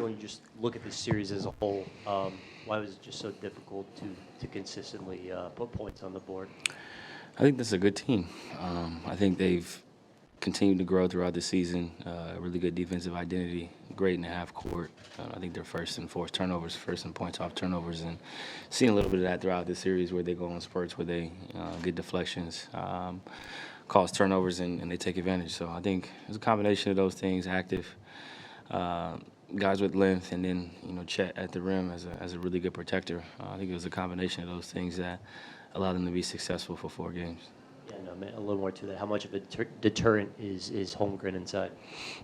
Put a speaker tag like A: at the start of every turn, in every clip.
A: when you just look at the series as a whole, why was it just so difficult to consistently put points on the board?
B: I think that's a good team. I think they've continued to grow throughout the season. Really good defensive identity, great in the half court. I think they're first in forced turnovers, first in points off turnovers, and seeing a little bit of that throughout the series where they go on spurts where they get deflections, cause turnovers, and they take advantage. So I think it's a combination of those things: active guys with length, and then Chet at the rim as a really good protector. I think it was a combination of those things that allowed them to be successful for 4 games.
A: Yeah, no, man, a little more to that. How much of a deterrent is Holmgren inside?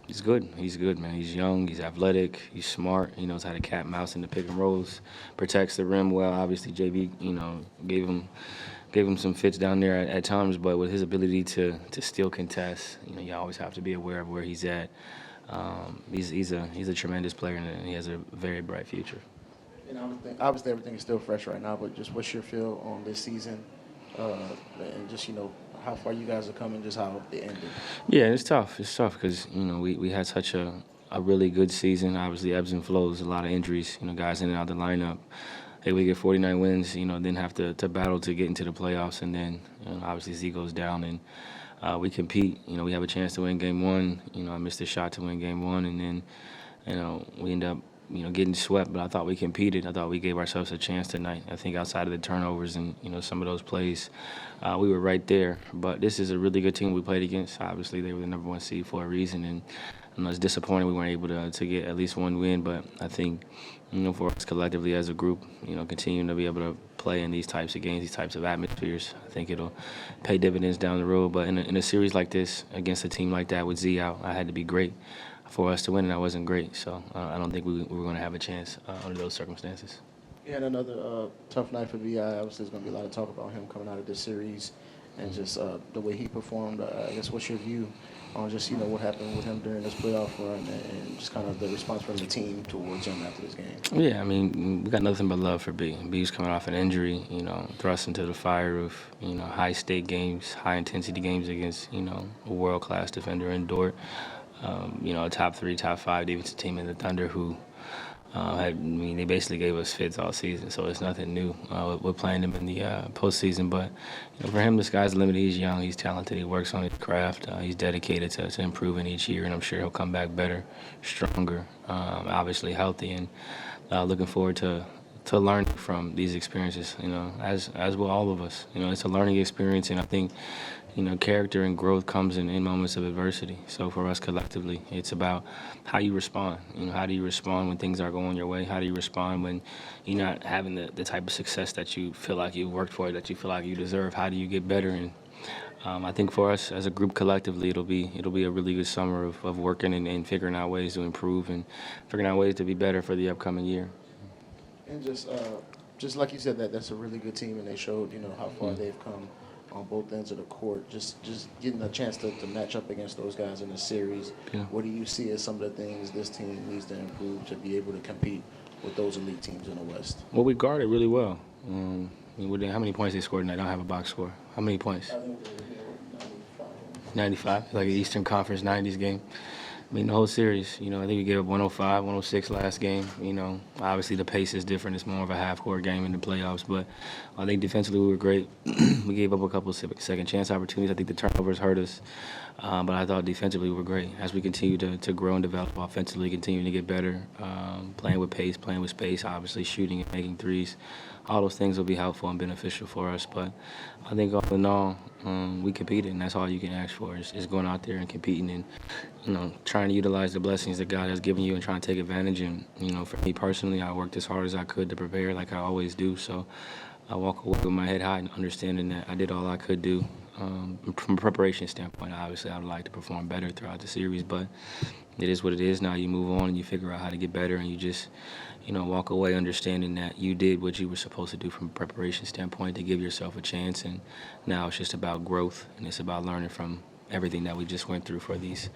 B: He's good. He's good, man. He's young. He's athletic. He's smart. He knows how to cat mouse in the pick and rolls. Protects the rim well. Obviously, JB, gave him some fits down there at times, but with his ability to still contest, you always have to be aware of where he's at. He's a tremendous player, and he has a very bright future.
C: And obviously everything is still fresh right now, but just what's your feel on this season, and just how far you guys are coming, just how it ended?
B: Yeah, it's tough. It's tough because we had such a really good season. Obviously ebbs and flows, a lot of injuries. Guys in and out the lineup. Hey, we get 49 wins. Then have to battle to get into the playoffs, and then obviously Z goes down and. We compete. We have a chance to win game 1. I missed a shot to win game 1, and then, we end up, getting swept. But I thought we competed. I thought we gave ourselves a chance tonight. I think outside of the turnovers and, some of those plays, we were right there. But this is a really good team we played against. Obviously, they were the number 1 seed for a reason, and it's disappointing we weren't able to get at least 1 win. But I think, for us collectively as a group, continuing to be able to play in these types of games, these types of atmospheres, I think it'll pay dividends down the road. But in a series like this, against a team like that with Z out, I had to be great for us to win, and I wasn't great. So I don't think we were going to have a chance under those circumstances.
C: Yeah, and another tough night for VI. Obviously, there's going to be a lot of talk about him coming out of this series and just the way he performed. I guess what's your view on just, what happened with him during this playoff run and just kind of the response from the team towards him after this game?
B: Yeah, I mean, we got nothing but love for B. B's coming off an injury, thrust into the fire of, high-stake games, high-intensity games against, a world-class defender in Dort. A top 3, top 5 defensive team in the Thunder who they basically gave us fits all season, so it's nothing new. We're playing him in the postseason, but for him, the sky's the limit. He's young, he's talented, he works on his craft, he's dedicated to improving each year, and I'm sure he'll come back better, stronger, obviously healthy, and looking forward to learn from these experiences. As will all of us. It's a learning experience, and I think. Character and growth comes in moments of adversity. So for us collectively, it's about how you respond. How do you respond when things aren't going your way? How do you respond when you're not having the type of success that you feel like you worked for, that you feel like you deserve? How do you get better? And I think for us as a group collectively, it'll be a really good summer of working and figuring out ways to improve and figuring out ways to be better for the upcoming year.
C: And just like you said, that's a really good team, and they showed how far they've come on both ends of the court. Just getting a chance to match up against those guys in the series.
B: Yeah.
C: What do you see as some of the things this team needs to improve to be able to compete with those elite teams in the West?
B: Well, we guarded really well. How many points they scored tonight? I don't have a box score. How many points?
C: I think they're 95.
B: 95, like an Eastern Conference 90s game. The whole series, I think we gave up 105, 106 last game. Obviously the pace is different. It's more of a half-court game in the playoffs. But I think defensively we were great. We gave up a couple of second-chance opportunities. I think the turnovers hurt us. But I thought defensively we were great. As we continue to grow and develop offensively, continuing to get better, playing with pace, playing with space, obviously shooting and making threes. All those things will be helpful and beneficial for us. But I think all in all, we competed, and that's all you can ask for is going out there and competing and, trying to utilize the blessings that God has given you and trying to take advantage. And, for me personally, I worked as hard as I could to prepare like I always do. So I walk away with my head high and understanding that I did all I could do. From a preparation standpoint, obviously I would like to perform better throughout the series, but it is what it is. Now you move on and you figure out how to get better, and you just, walk away understanding that you did what you were supposed to do from a preparation standpoint to give yourself a chance. And now it's just about growth, and it's about learning from everything that we just went through for these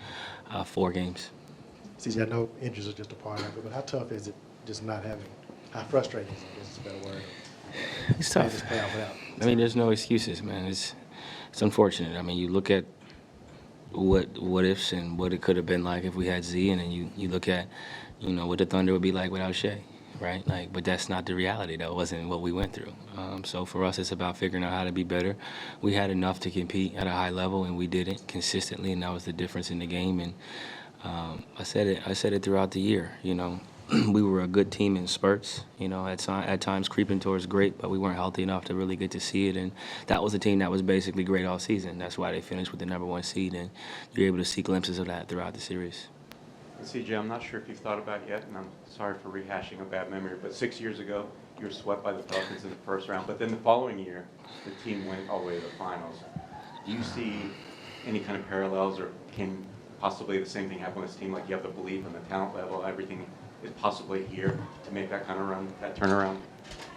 B: 4 games.
D: CJ, I know injuries are just a part of it, but how tough is it just not having, how frustrating is it, I guess is a better word?
B: It's tough.
D: Just play out without.
B: There's no excuses, man. It's unfortunate. You look at what ifs and what it could have been like if we had Z, and then you look at, what the Thunder would be like without Shea, right? Like, but that's not the reality. That wasn't what we went through. So for us, it's about figuring out how to be better. We had enough to compete at a high level, and we didn't consistently, and that was the difference in the game. And I said it throughout the year. We were a good team in spurts. At times creeping towards great, but we weren't healthy enough to really get to see it. And that was a team that was basically great all season. That's why they finished with the #1 seed, and you're able to see glimpses of that throughout the series.
E: CJ, I'm not sure if you've thought about it yet, and I'm sorry for rehashing a bad memory, but 6 years ago, you were swept by the Pelicans in the first round, but then the following year, the team went all the way to the finals. Do you see any kind of parallels, or can possibly the same thing happen with this team? Like, you have the belief and the talent level, everything is possibly here to make that kind of run, that turnaround?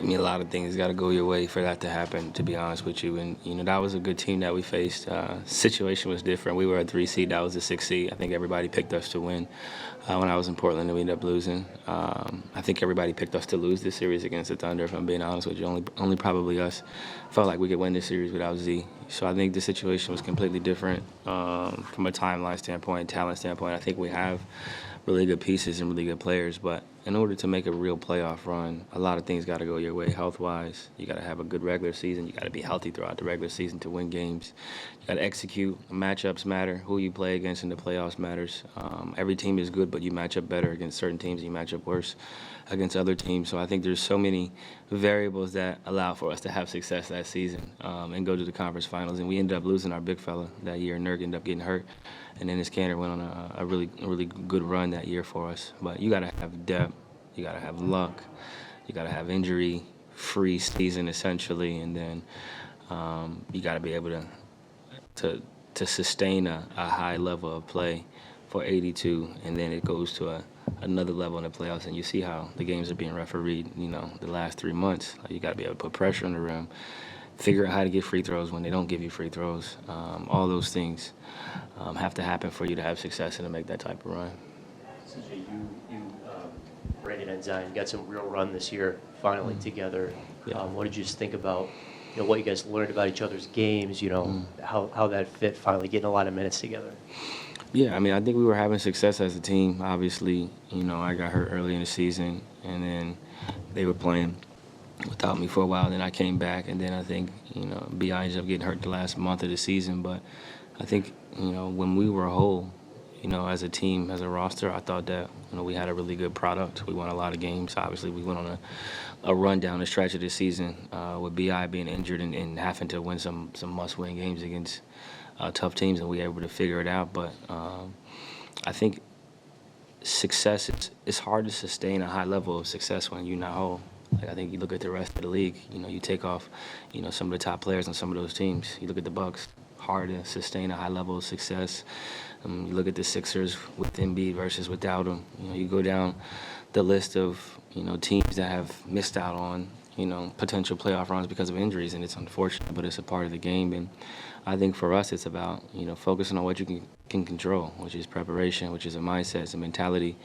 B: I mean, a lot of things got to go your way for that to happen, to be honest with you. And, that was a good team that we faced. Situation was different. We were a 3 seed. That was a 6 seed. I think everybody picked us to win. When I was in Portland, and we ended up losing. I think everybody picked us to lose this series against the Thunder, if I'm being honest with you. Only probably us felt like we could win this series without Z. So I think the situation was completely different from a timeline standpoint, talent standpoint. I think we have really good pieces and really good players, but in order to make a real playoff run, a lot of things got to go your way health-wise. You got to have a good regular season. You got to be healthy throughout the regular season to win games. You got to execute. Matchups matter. Who you play against in the playoffs matters. Every team is good, but you match up better against certain teams. You match up worse against other teams. So I think there's so many variables that allow for us to have success that season and go to the conference finals. And we ended up losing our big fella that year. Nurk ended up getting hurt. And then Canner went on a really good run that year for us. But you got to have depth, you got to have luck, you got to have injury-free season essentially, and then you got to be able to sustain a high level of play for 82, and then it goes to another level in the playoffs. And you see how the games are being refereed. The last 3 months, you got to be able to put pressure on the rim. Figure out how to get free throws when they don't give you free throws. All those things have to happen for you to have success and to make that type of run.
A: CJ, you Brandon and Zion got some real run this year, finally together.
B: Yeah.
A: What did you just think about, what you guys learned about each other's games? How that fit, finally getting a lot of minutes together.
B: Yeah, I mean, I think we were having success as a team. Obviously, I got hurt early in the season, and then they were playing without me for a while. Then I came back, and then I think, B.I. ended up getting hurt the last month of the season. But I think, when we were whole, as a team, as a roster, I thought that, we had a really good product. We won a lot of games. Obviously, we went on a run down the stretch of the season with B.I. being injured and having to win some must-win games against tough teams, and we were able to figure it out. But I think success, it's hard to sustain a high level of success when you're not whole. Like, I think you look at the rest of the league, you take off, some of the top players on some of those teams. You look at the Bucks, hard to sustain a high level of success. You look at the Sixers with Embiid versus without him. You go down the list of, teams that have missed out on, potential playoff runs because of injuries, and it's unfortunate, but it's a part of the game. And I think for us, it's about, focusing on what you can control, which is preparation, which is a mindset, it's a mentality,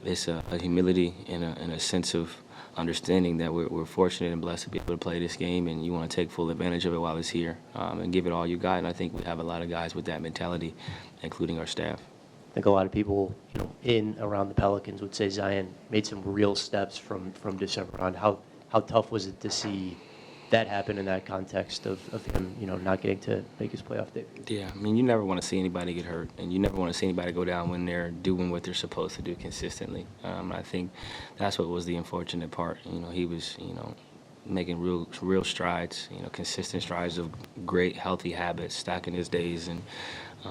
B: it's a humility and a sense of understanding that we're fortunate and blessed to be able to play this game, and you want to take full advantage of it while it's here and give it all you got. And I think we have a lot of guys with that mentality, including our staff.
A: I think a lot of people, in around the Pelicans would say Zion made some real steps from December on. How tough was it to see that happen in that context of him, not getting to make his playoff debut?
B: Yeah, I mean, you never want to see anybody get hurt, and you never want to see anybody go down when they're doing what they're supposed to do consistently. I think that's what was the unfortunate part. He was, making real strides, consistent strides of great, healthy habits, stacking his days, and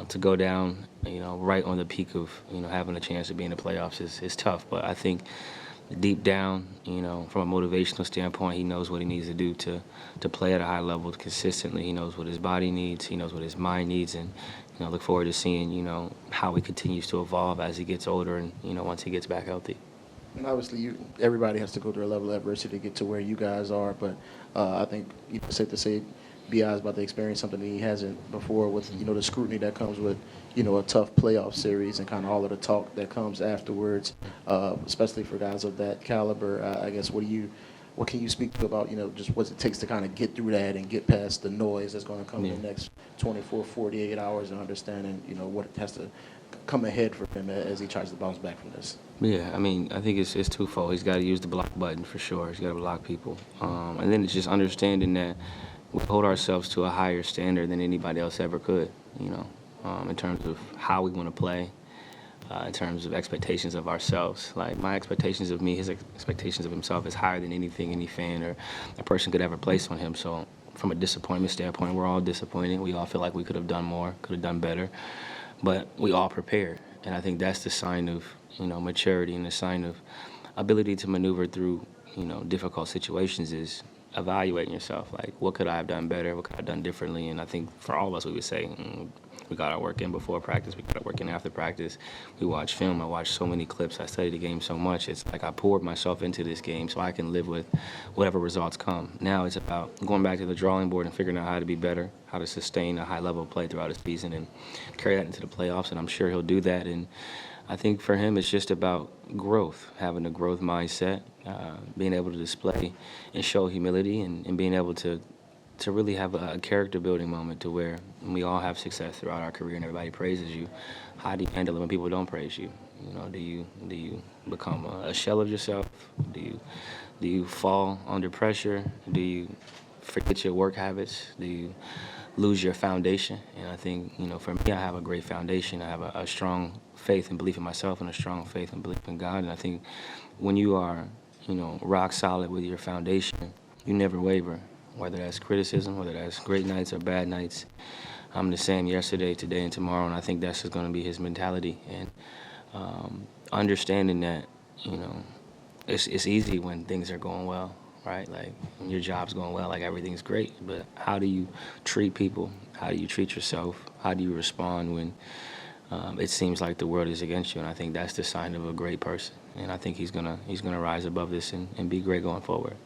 B: to go down, right on the peak of, having a chance to be in the playoffs is tough. But I think deep down, from a motivational standpoint, he knows what he needs to do to play at a high level consistently. He knows what his body needs. He knows what his mind needs. And, look forward to seeing, how he continues to evolve as he gets older and, once he gets back healthy.
C: And obviously, everybody has to go through a level of adversity to get to where you guys are. But I think it's safe to say B.I. is about to experience something that he hasn't before with, the scrutiny that comes with, a tough playoff series and kind of all of the talk that comes afterwards, especially for guys of that caliber. I guess what can you speak to about, just what it takes to kind of get through that and get past the noise that's going to come in the next 24, 48 hours and understanding, what it has to come ahead for him as he tries to bounce back from this?
B: Yeah, I mean, I think it's twofold. He's got to use the block button for sure. He's got to block people. And then it's just understanding that we hold ourselves to a higher standard than anybody else ever could, in terms of how we want to play, in terms of expectations of ourselves. Like, my expectations of me, his expectations of himself is higher than anything any fan or a person could ever place on him. So from a disappointment standpoint, we're all disappointed. We all feel like we could have done more, could have done better. But we all prepared. And I think that's the sign of, maturity, and the sign of ability to maneuver through, difficult situations is evaluating yourself. Like, what could I have done better? What could I have done differently? And I think for all of us, we would say, we got our work in before practice. We got our work in after practice. We watch film. I watch so many clips. I study the game so much. It's like I poured myself into this game so I can live with whatever results come. Now it's about going back to the drawing board and figuring out how to be better, how to sustain a high level of play throughout a season and carry that into the playoffs. And I'm sure he'll do that. And I think for him, it's just about growth, having a growth mindset, being able to display and show humility, and being able to really have a character building moment to where we all have success throughout our career and everybody praises you. How do you handle it when people don't praise you? Do you become a shell of yourself? Do you fall under pressure? Do you forget your work habits? Do you lose your foundation? And I think, for me, I have a great foundation. I have a strong faith and belief in myself and a strong faith and belief in God. And I think when you are, rock solid with your foundation, you never waver. Whether that's criticism, whether that's great nights or bad nights, I'm the same yesterday, today, and tomorrow, and I think that's just going to be his mentality. And understanding that, it's easy when things are going well, right? Like, when your job's going well, like, everything's great. But how do you treat people? How do you treat yourself? How do you respond when it seems like the world is against you? And I think that's the sign of a great person. And I think he's gonna rise above this and be great going forward.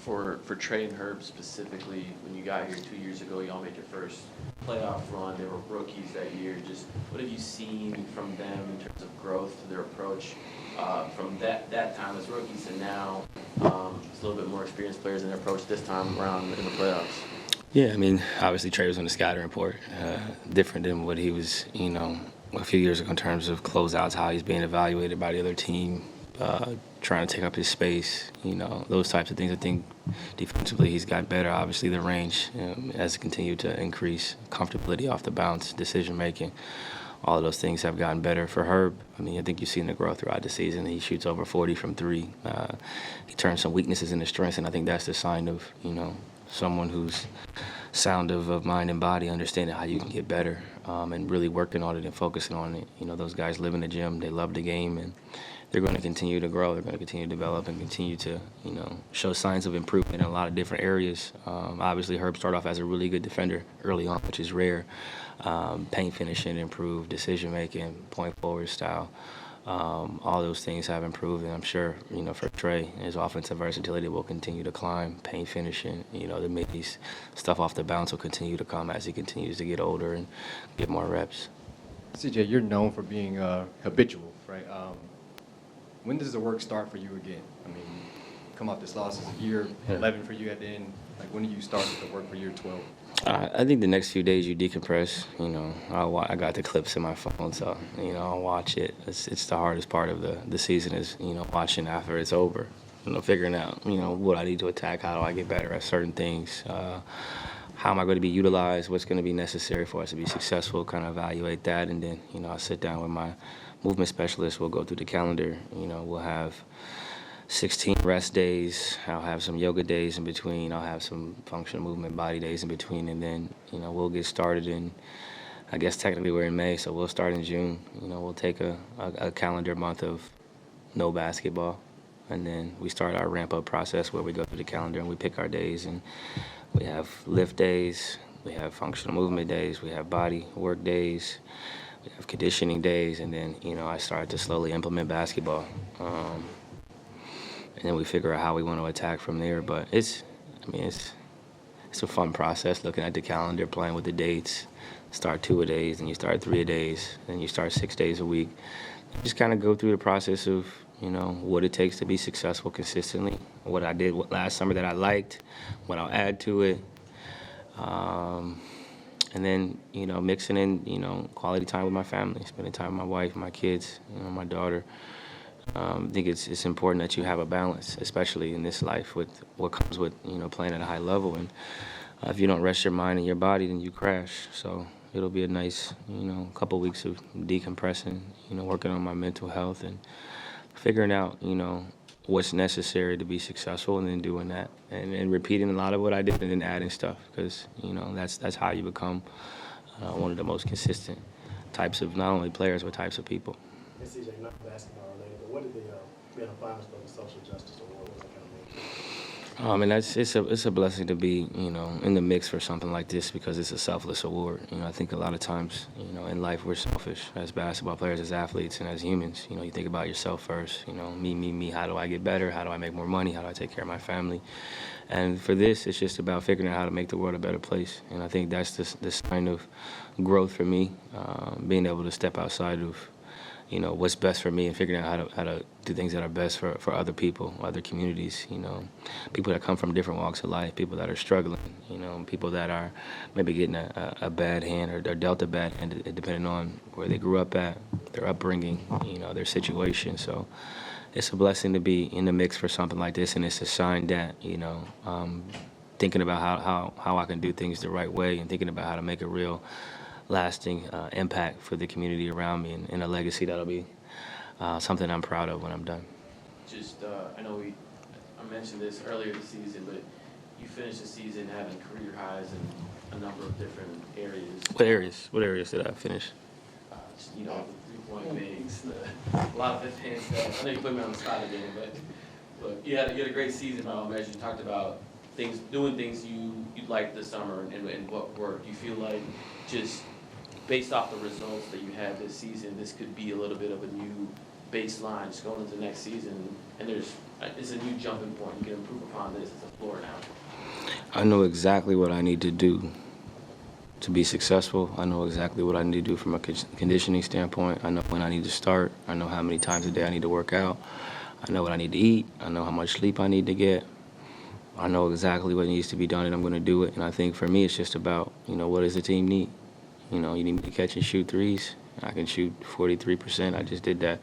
F: For Trey and Herb specifically, when you got here 2 years ago, y'all made your first playoff run. They were rookies that year. Just what have you seen from them in terms of growth to their approach from that time as rookies and now it's a little bit more experienced players in their approach this time around in the playoffs?
B: Yeah, I mean, obviously Trey was on the scouting report, different than what he was, a few years ago in terms of closeouts, how he's being evaluated by the other team, trying to take up his space, those types of things. I think defensively he's got better. Obviously the range has continued to increase, comfortability off the bounce, decision-making. All of those things have gotten better. For Herb, I mean, I think you've seen the growth throughout the season. He shoots over 40 from three. He turns some weaknesses into strengths, and I think that's the sign of, someone who's sound of mind and body, understanding how you can get better and really working on it and focusing on it. Those guys live in the gym. They love the game, and they're going to continue to grow. They're going to continue to develop and continue to, show signs of improvement in a lot of different areas. Obviously, Herb started off as a really good defender early on, which is rare. Paint finishing improved, decision-making, point forward style. All those things have improved, and I'm sure, for Trey, his offensive versatility will continue to climb. Paint finishing, the middies, stuff off the bounce will continue to come as he continues to get older and get more reps.
G: CJ, you're known for being habitual, right? When does the work start for you again? I mean, come off this loss, is year 11 for you at the end. Like, when do you start the work for year 12?
B: I think the next few days you decompress. I got the clips in my phone, so I'll watch it. It's the hardest part of the season is watching after it's over. Figuring out what I need to attack. How do I get better at certain things? How am I going to be utilized? What's going to be necessary for us to be successful? Kind of evaluate that, and then I'll sit down with my movement specialist. We'll go through the calendar. We'll have 16 rest days. I'll have some yoga days in between. I'll have some functional movement body days in between, and then we'll get started in. I guess technically we're in May, so we'll start in June. We'll take a calendar month of no basketball, and then we start our ramp up process where we go through the calendar and we pick our days, and we have lift days, we have functional movement days, we have body work days, we have conditioning days, and then I started to slowly implement basketball. And then we figure out how we want to attack from there. But it's a fun process looking at the calendar, playing with the dates. Start 2 a days, then you start 3 a days, then you start 6 days a week. Just kind of go through the process of what it takes to be successful consistently. What I did last summer that I liked, what I'll add to it, And then, mixing in, quality time with my family, spending time with my wife, my kids, my daughter. I think it's important that you have a balance, especially in this life with what comes with, playing at a high level. And if you don't rest your mind and your body, then you crash. So it'll be a nice, couple weeks of decompressing, working on my mental health and figuring out, what's necessary to be successful, and then doing that and repeating a lot of what I did and then adding stuff, because that's how you become one of the most consistent types of not only players but types of people.
D: And CJ, not basketball related, but what did the being a finalist for the social justice award, what does that kind of mean?
B: And it's a blessing to be in the mix for something like this, because it's a selfless award. I think a lot of times in life we're selfish as basketball players, as athletes, and as humans. You think about yourself first. Me. How do I get better? How do I make more money? How do I take care of my family? And for this, it's just about figuring out how to make the world a better place. And I think that's the sign of growth for me, being able to step outside of what's best for me and figuring out how to do things that are best for other people, other communities, people that come from different walks of life, people that are struggling, people that are maybe getting a bad hand or dealt a bad hand, depending on where they grew up at, their upbringing, their situation. So it's a blessing to be in the mix for something like this, and it's a sign that, thinking about how I can do things the right way and thinking about how to make a real lasting impact for the community around me, and a legacy that'll be something I'm proud of when I'm done.
F: Just, I know I mentioned this earlier this season, but you finished the season having career highs in a number of different areas.
B: What areas did I finish?
F: Just, the three-point bigs, a lot of defense. I know you put me on the spot again, but you had a great season, as you talked about doing things you liked this summer and what worked. You feel like, just based off the results that you had this season, this could be a little bit of a new baseline just going into the next season, and it's a new jumping point. You can improve upon this. It's a floor now.
B: I know exactly what I need to do to be successful. I know exactly what I need to do from a conditioning standpoint. I know when I need to start. I know how many times a day I need to work out. I know what I need to eat. I know how much sleep I need to get. I know exactly what needs to be done, and I'm going to do it. And I think for me, it's just about, what does the team need? You need me to catch and shoot threes. I can shoot 43%. I just did that.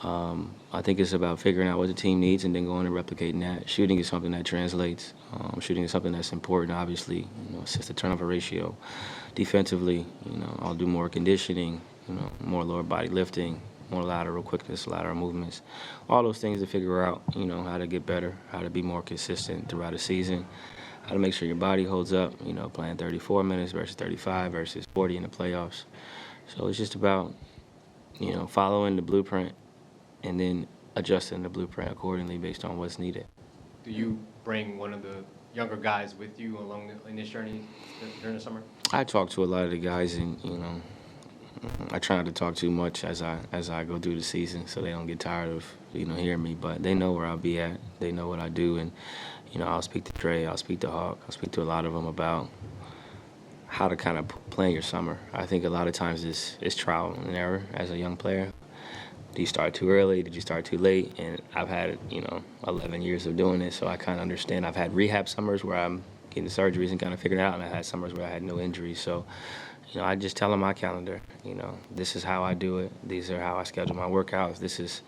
B: I think it's about figuring out what the team needs and then going and replicating that. Shooting is something that translates. Shooting is something that's important, obviously. Assist the turnover ratio. Defensively, I'll do more conditioning, more lower body lifting, more lateral quickness, lateral movements. All those things to figure out, how to get better, how to be more consistent throughout a season, how to make sure your body holds up, playing 34 minutes versus 35 versus 40 in the playoffs. So it's just about, following the blueprint and then adjusting the blueprint accordingly based on what's needed.
G: Do you bring one of the younger guys with you in this journey during the summer?
B: I talk to a lot of the guys, and, I try not to talk too much as I go through the season, so they don't get tired of, hearing me. But they know where I'll be at. They know what I do, and, I'll speak to Dre, I'll speak to Hawk, I'll speak to a lot of them about how to kind of plan your summer. I think a lot of times it's trial and error as a young player. Do you start too early? Did you start too late? And I've had, 11 years of doing this, so I kind of understand. I've had rehab summers where I'm getting surgeries and kind of figuring it out, and I had summers where I had no injuries. So, I just tell them my calendar. This is how I do it. These are how I schedule my workouts. This is,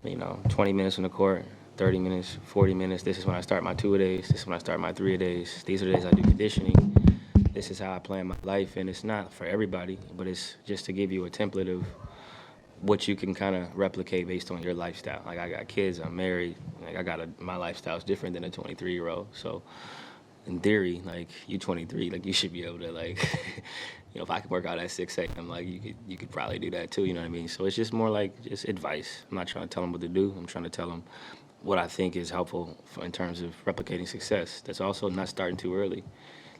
B: 20 minutes on the court, 30 minutes, 40 minutes. This is when I start my 2-a-days. This is when I start my 3-a-days. These are the days I do conditioning. This is how I plan my life, and it's not for everybody, but it's just to give you a template of what you can kind of replicate based on your lifestyle. Like, I got kids, I'm married, my lifestyle is different than a 23-year-old. So in theory, like, you 23, like, you should be able to, like, if I could work out at 6 a.m., like, you could probably do that too, you know what I mean? So it's just more like just advice. I'm not trying to tell them what to do. I'm trying to tell them what I think is helpful in terms of replicating success. That's also not starting too early.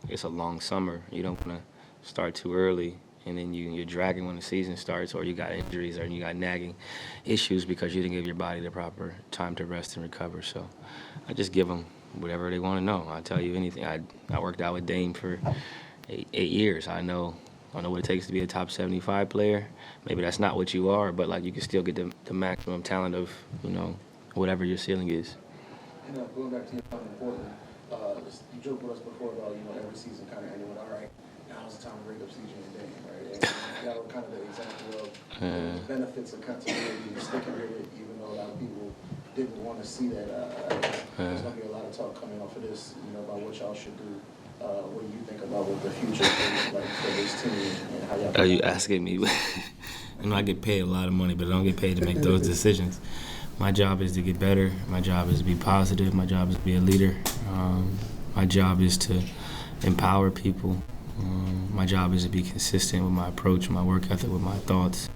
B: It's a long summer. You don't want to start too early, and then you're dragging when the season starts, or you got injuries, or you got nagging issues because you didn't give your body the proper time to rest and recover. So I just give them whatever they want to know. I'll tell you anything. I worked out with Dame for eight years. I know what it takes to be a top 75 player. Maybe that's not what you are, but, like, you can still get the maximum talent of, whatever your ceiling is.
C: Going back to your point in Portland, you joked with us before about, every season kind of ending with, all right, now's the time to break up CJ and Dame, right? And y'all were kind of the example of the benefits of continuity and sticking with it, even though a lot of people didn't want to see that. There's going to be a lot of talk coming off of this, about what y'all should do. What do you think about what the future is like for this team and how y'all?
B: Are you asking me? I get paid a lot of money, but I don't get paid to make those decisions. My job is to get better. My job is to be positive. My job is to be a leader. My job is to empower people. My job is to be consistent with my approach, my work ethic, with my thoughts.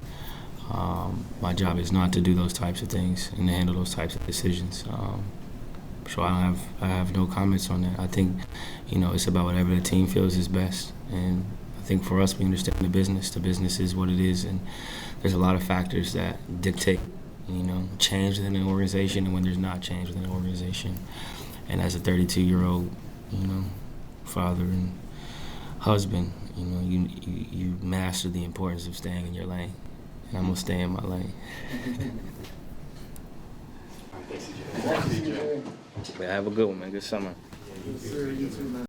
B: My job is not to do those types of things and to handle those types of decisions. So I have no comments on that. I think, it's about whatever the team feels is best. And I think for us, we understand the business. The business is what it is, and there's a lot of factors that dictate, change within an organization and when there's not change within an organization. And as a 32-year-old, father and husband, you master the importance of staying in your lane. And I'm going to stay in my lane.
C: Thanks, CJ.
B: Have a good one, man. Good summer.
C: Yes, sir. You too, man.